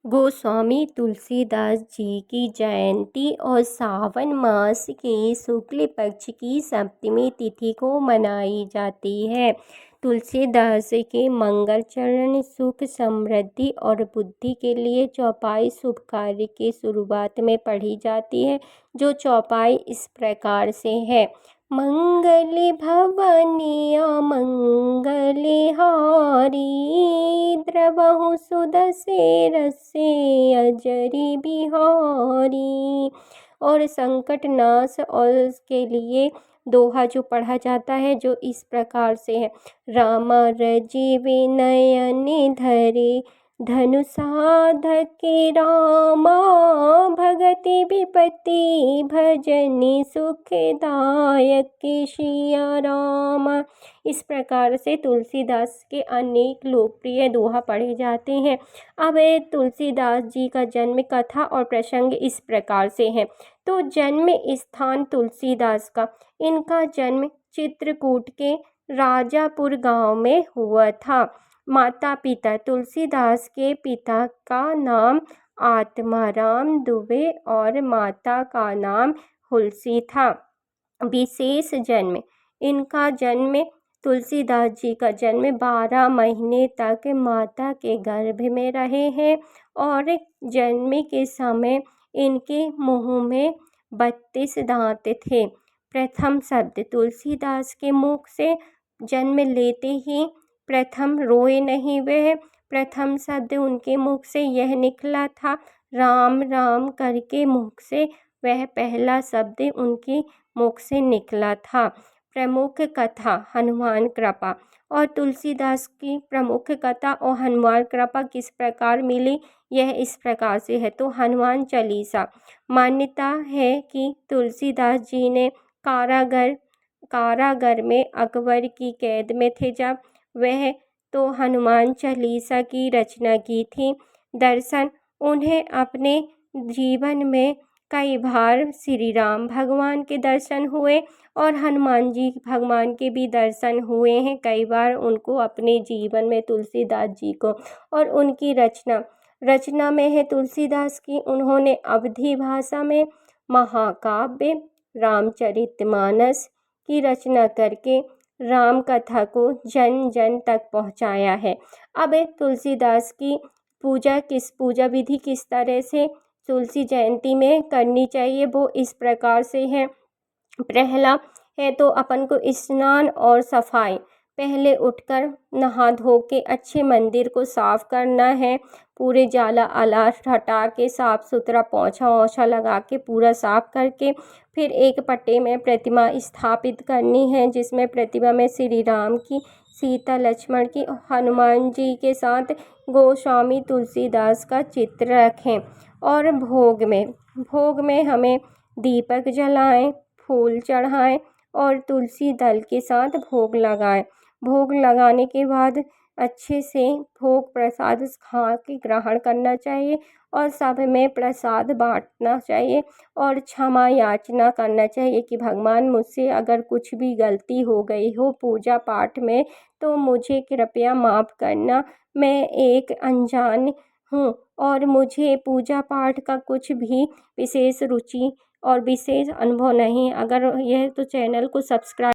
गोस्वामी तुलसीदास जी की जयंती और सावन मास के शुक्ल पक्ष की सप्तमी तिथि को मनाई जाती है। तुलसीदास के मंगलचरण सुख समृद्धि और बुद्धि के लिए चौपाई शुभ कार्य के शुरुआत में पढ़ी जाती है। जो चौपाई इस प्रकार से है। मंगल भवनिया मंगल हारी द्रवहु सुदशेर से अजरी बिहारी। और संकट नाश और उसके लिए दोहा जो पढ़ा जाता है जो इस प्रकार से है। राम रजीवे नयन धरे धनु साधके रामा भगति विपत्ति भजनि सुखदायक सिया रामा। इस प्रकार से तुलसीदास के अनेक लोकप्रिय दोहा पढ़े जाते हैं। अब तुलसीदास जी का जन्म कथा और प्रसंग इस प्रकार से है। तो जन्म स्थान तुलसीदास का, इनका जन्म चित्रकूट के राजापुर गांव में हुआ था। माता पिता, तुलसीदास के पिता का नाम आत्माराम दुबे और माता का नाम हुलसी था। विशेष जन्म, इनका जन्म तुलसीदास जी का जन्म 12 महीने तक माता के गर्भ में रहे हैं और जन्म के समय इनके मुंह में 32 दांत थे। प्रथम शब्द तुलसीदास के मुख से जन्म लेते ही प्रथम रोए नहीं वह। प्रथम शब्द उनके मुख से यह निकला था। राम राम करके मुख से वह पहला शब्द उनके मुख से निकला था। प्रमुख कथा हनुमान कृपा। और तुलसीदास की प्रमुख कथा और हनुमान कृपा किस प्रकार मिली, यह इस प्रकार से है। तो हनुमान चालीसा। मान्यता है कि तुलसीदास जी ने कारागार में अकबर की कैद में थे जब वह तो हनुमान चालीसा की रचना की थी। दर्शन, उन्हें अपने जीवन में कई बार श्री राम भगवान के दर्शन हुए और हनुमान जी भगवान के भी दर्शन हुए हैं कई बार उनको अपने जीवन में तुलसीदास जी को। और उनकी रचना में है तुलसीदास की, उन्होंने अवधी भाषा में महाकाव्य रामचरितमानस की रचना करके राम कथा को जन जन तक पहुंचाया है। अब तुलसीदास की पूजा विधि किस तरह से तुलसी जयंती में करनी चाहिए वो इस प्रकार से है। पहला है तो अपन को स्नान और सफाई, पहले उठकर नहा धो के अच्छे मंदिर को साफ करना है। पूरे जाला अलाश हटा के साफ सुथरा पोछा ओछा लगा के पूरा साफ करके फिर एक पट्टे में प्रतिमा स्थापित करनी है जिसमें प्रतिमा में श्री राम की, सीता लक्ष्मण की, हनुमान जी के साथ गोस्वामी तुलसीदास का चित्र रखें। और भोग में हमें दीपक जलाएं, फूल चढ़ाएं और तुलसी दल के साथ भोग लगाएं। भोग लगाने के बाद अच्छे से भोग प्रसाद खा के ग्रहण करना चाहिए और सब में प्रसाद बांटना चाहिए और क्षमा याचना करना चाहिए कि भगवान मुझसे अगर कुछ भी गलती हो गई हो पूजा पाठ में तो मुझे कृपया माफ़ करना। मैं एक अनजान हूँ और मुझे पूजा पाठ का कुछ भी विशेष रुचि और विशेष अनुभव नहीं। अगर यह तो चैनल को सब्सक्राइब